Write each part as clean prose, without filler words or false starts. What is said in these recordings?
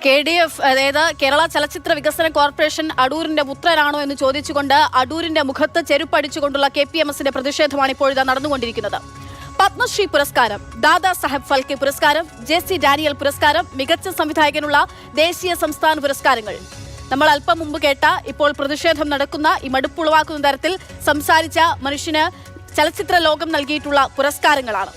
KDF അതായത് കേരള ചലച്ചിത്ര വികസന കോർപ്പറേഷൻ അടൂരിന്റെ പുത്രനാണോ എന്ന് ചോദിച്ചുകൊണ്ട് അടൂരിന്റെ മുഖത്ത് ചെരുപ്പടിച്ചുകൊണ്ടുള്ള KPMSന്റെ പ്രതിഷേധമാണ് ഇപ്പോഴിതാ നടന്നുകൊണ്ടിരിക്കുന്നത്. പത്മശ്രീ പുരസ്കാരം, ദാദാ സാഹേബ് ഫാൽക്കെ പുരസ്കാരം, JC ഡാനിയൽ പുരസ്കാരം, മികച്ച സംവിധായകനുള്ള ദേശീയ സംസ്ഥാന പുരസ്കാരങ്ങൾ. നമ്മൾ അല്പം മുമ്പ് കേട്ട ഇപ്പോൾ പ്രതിഷേധം നടക്കുന്ന ഈ മടുപ്പുളവാക്കുന്ന തരത്തിൽ സംസാരിച്ച മനുഷ്യന് ചലച്ചിത്ര ലോകം നൽകിയിട്ടുള്ള പുരസ്കാരങ്ങളാണ്.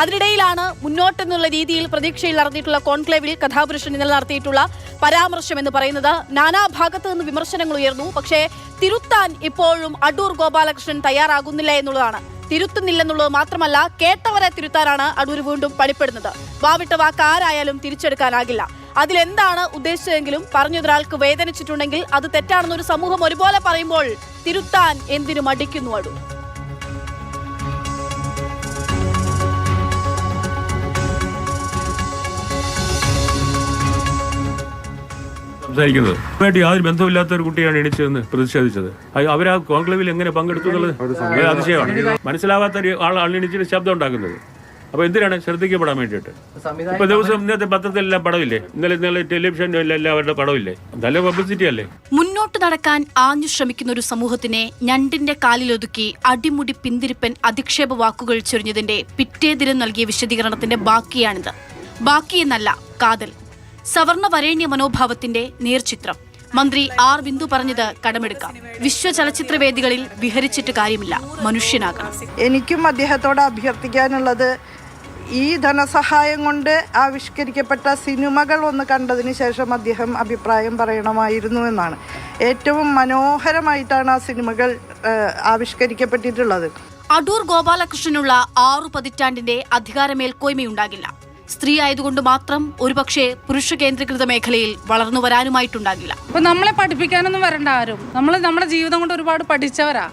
അതിനിടയിലാണ് മുന്നോട്ടെന്നുള്ള രീതിയിൽ പ്രതീക്ഷയിൽ നടത്തിയിട്ടുള്ള കോൺക്ലേവിൽ കഥാപുരുഷൻ ഇന്നലെ നടത്തിയിട്ടുള്ള പരാമർശം എന്ന് പറയുന്നത്. നാനാഭാഗത്ത് നിന്ന് വിമർശനങ്ങൾ ഉയർന്നു. പക്ഷേ തിരുത്താൻ ഇപ്പോഴും അടൂർ ഗോപാലകൃഷ്ണൻ തയ്യാറാകുന്നില്ല എന്നുള്ളതാണ്. തിരുത്തുന്നില്ലെന്നുള്ളത് മാത്രമല്ല, കേട്ടവരെ തിരുത്താനാണ് അടൂർ വീണ്ടും പണിപ്പെടുന്നത്. വാവിട്ട വാക്ക് ആരായാലും തിരിച്ചെടുക്കാനാകില്ല. അതിലെന്താണ് ഉദ്ദേശിച്ചതെങ്കിലും പറഞ്ഞതൊരാൾക്ക് വേദനിച്ചിട്ടുണ്ടെങ്കിൽ അത് തെറ്റാണെന്നൊരു സമൂഹം ഒരുപോലെ പറയുമ്പോൾ തിരുത്താൻ എന്തിനു മടിക്കുന്നു അടൂർ? സംസാരിക്കുന്നത് യാതൊരു ബന്ധമില്ലാത്ത ഒരു കുട്ടിയാണ് എണീച്ചതെന്ന് പ്രതിഷേധിച്ചത്. അവർ ആ കോൺക്ലേവിൽ എങ്ങനെ പങ്കെടുത്തു എന്നുള്ളത് അതിശയമാണ്. മനസ്സിലാവാത്ത ആളാണ് എണീച്ചിട്ട് ശബ്ദം ഉണ്ടാക്കുന്നത്. അപ്പൊ എന്തിനാണ്? ശ്രദ്ധിക്കപ്പെടാൻ വേണ്ടിയിട്ട്. ഇപ്പൊ ദിവസം ഇന്നത്തെ പത്രത്തിലെല്ലാം പടമില്ലേ, ഇന്നലെ ടെലിവിഷനിലെല്ലാം അവരുടെ പടമില്ലേ? നല്ല പബ്ലിസിറ്റി അല്ലേ? മുന്നോട്ട് നടക്കാൻ ആഞ്ഞു ശ്രമിക്കുന്ന ഒരു സമൂഹത്തിനെ ഞണ്ടിന്റെ കാലിലൊതുക്കി അടിമുടി പിന്തിരിപ്പൻ അധിക്ഷേപ വാക്കുകൾ ചൊരിഞ്ഞതിന്റെ പിറ്റേ ദിനം നൽകിയ വിശദീകരണത്തിന്റെ ബാക്കിയാണിത്. ബാക്കിയെന്നല്ല, കാതൽ. സവർണ വരേണ്യ മനോഭാവത്തിന്റെ നേർചിത്രം. മന്ത്രി R. ബിന്ദു പറഞ്ഞത് കടമെടുക്കാം. വിശ്വ ചലച്ചിത്രവേദികളിൽ വിഹരിച്ചിട്ട് കാര്യമില്ല, മനുഷ്യനാകണം. എനിക്കും അദ്ദേഹത്തോട് അഭ്യർത്ഥിക്കാനുള്ളത്, ഈ ധനസഹായം കൊണ്ട് ആവിഷ്കരിക്കപ്പെട്ട സിനിമകൾ ഒന്ന് കണ്ടതിന് ശേഷം അദ്ദേഹം അഭിപ്രായം പറയണമായിരുന്നു എന്നാണ്. ഏറ്റവും മനോഹരമായിട്ടാണ് ആ സിനിമകൾ ആവിഷ്കരിക്കപ്പെട്ടിട്ടുള്ളത്. അടൂർ ഗോപാലകൃഷ്ണനുള്ള 6 പതിറ്റാണ്ടിന്റെ അധികാര മേൽക്കോയ്മയുണ്ടാകില്ല. സ്ത്രീ ആയതുകൊണ്ട് മാത്രം ഒരുപക്ഷെ പുരുഷ കേന്ദ്രീകൃത മേഖലയിൽ വളർന്നു വരാനുമായിട്ടുണ്ടാകില്ല. അപ്പൊ നമ്മളെ പഠിപ്പിക്കാനൊന്നും വരണ്ട ആരും. നമ്മൾ നമ്മുടെ ജീവിതം കൊണ്ട് ഒരുപാട് പഠിച്ചവരാ.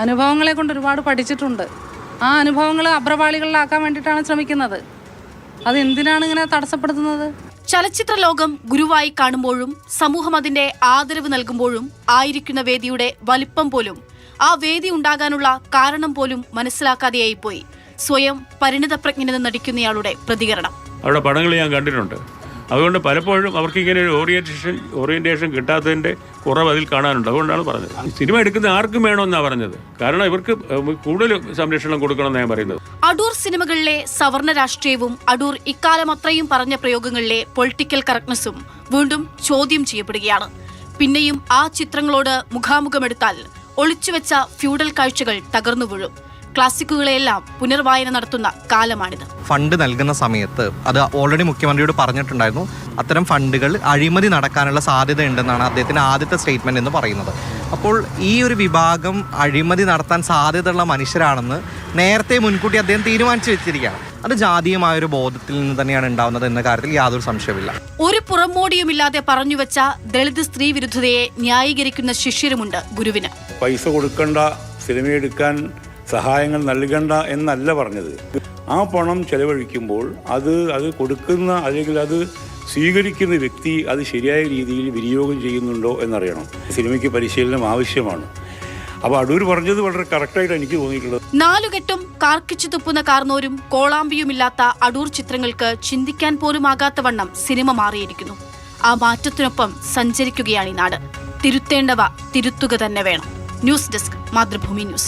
അനുഭവങ്ങളെ കൊണ്ട് ഒരുപാട് പഠിച്ചിട്ടുണ്ട്. ആ അനുഭവങ്ങൾ അഭ്രപാളികളിലാക്കാൻ വേണ്ടിയിട്ടാണ് ശ്രമിക്കുന്നത്. അത് എന്തിനാണ് ഇങ്ങനെ തടസ്സപ്പെടുത്തുന്നത്? ചലച്ചിത്ര ലോകം ഗുരുവായി കാണുമ്പോഴും സമൂഹം അതിന്റെ ആദരവ് നൽകുമ്പോഴും ആയിരിക്കുന്ന വേദിയുടെ വലിപ്പം പോലും ആ വേദി ഉണ്ടാകാനുള്ള കാരണം പോലും മനസ്സിലാക്കാതെയായി പോയി സ്വയം പരിണിതപ്രജ്ഞനെന്ന് നടിക്കുന്നയാളുടെ പ്രതികരണം. അവരുടെ പടങ്ങൾ ഞാൻ കണ്ടിട്ടുണ്ട്. അതുകൊണ്ട് പലപ്പോഴും അവർക്ക് ഇങ്ങനെ ഒരു ഓറിയന്റേഷൻ കിട്ടാത്തതിന്റെ കുറവ് അതിൽ കാണാനുണ്ട്. അതുകൊണ്ടാണ് പറഞ്ഞത്. സിനിമ എടുക്കുന്ന ആർക്കും വേണമെന്നാണ് പറഞ്ഞത്. കാരണം ഇവർക്ക് കൂടുതൽ സംരക്ഷണം കൊടുക്കണമെന്നാണ് ഞാൻ പറയുന്നത്. അടൂർ സിനിമകളിലെ സവർണ രാഷ്ട്രീയവും അടൂർ ഇക്കാലം അത്രയും പറഞ്ഞ പ്രയോഗങ്ങളിലെ പൊളിറ്റിക്കൽ കറക്റ്റ്നസും വീണ്ടും ചോദ്യം ചെയ്യപ്പെടുകയാണ്. പിന്നെയും ആ ചിത്രങ്ങളോട് മുഖാമുഖമെടുത്താൽ ഒളിച്ചുവെച്ച ഫ്യൂഡൽ കാഴ്ചകൾ തകർന്നു വീഴും. ക്ലാസിക്കുകളെല്ലാം പുനർവായന നടത്തുന്ന കാലമാണിത്. ഫണ്ട് നൽകുന്ന സമയത്ത് അത് ഓൾറെഡി മുഖ്യമന്ത്രിയോട് പറഞ്ഞിട്ടുണ്ടായിരുന്നു. അത്തരം ഫണ്ടുകൾ അഴിമതി നടക്കാനുള്ള സാധ്യതയുണ്ടെന്നാണ് അദ്ദേഹത്തിന്റെ ആദ്യത്തെ സ്റ്റേറ്റ്മെന്റ് എന്ന് പറയുന്നത്. അപ്പോൾ ഈ ഒരു വിഭാഗം അഴിമതി നടത്താൻ സാധ്യതയുള്ള മനുഷ്യരാണെന്ന് നേരത്തെ മുൻകൂട്ടി അദ്ദേഹം തീരുമാനിച്ചു വെച്ചിരിക്കുകയാണ്. അത് ജാതീയമായൊരു ബോധത്തിൽ നിന്ന് തന്നെയാണ് ഉണ്ടാവുന്നത് എന്ന കാര്യത്തിൽ യാതൊരു സംശയമില്ല. ഒരു പുറമോടിയുമില്ലാതെ പറഞ്ഞുവെച്ച ദളിത് സ്ത്രീ വിരുദ്ധതയെ ന്യായീകരിക്കുന്ന ശിഷ്യരുമുണ്ട് ഗുരുവിന്. പൈസ കൊടുക്കണ്ട, സിനിമയെടുക്കാൻ സഹായങ്ങൾ നൽകണ്ട എന്നല്ല പറഞ്ഞത്. ആ പണം ചെലവഴിക്കുമ്പോൾ അത് കൊടുക്കുന്ന അല്ലെങ്കിൽ അത് സ്വീകരിക്കുന്ന വ്യക്തി അത് ശരിയായ രീതിയിൽ വിനിയോഗം ചെയ്യുന്നുണ്ടോ എന്നറിയണം. സിനിമയ്ക്ക് പരിശീലനം ആവശ്യമാണ്. അപ്പോൾ അടൂർ പറഞ്ഞത് വളരെ കറക്റ്റായിട്ട് എനിക്ക് തോന്നിയിട്ടുള്ളത്. 4 കെട്ടും കാർക്കിച്ചു തുപ്പുന്ന കാർന്നോരും കോളാമ്പിയുമില്ലാത്ത അടൂർ ചിത്രങ്ങൾക്ക് ചിന്തിക്കാൻ പോലും ആകാത്തവണ്ണം സിനിമ മാറിയിരിക്കുന്നു. ആ മാറ്റത്തിനൊപ്പം സഞ്ചരിക്കുകയാണ് ഈ നാട്. തിരുത്തേണ്ടവ തിരുത്തുക തന്നെ വേണം. News desk, Mathrubhumi news.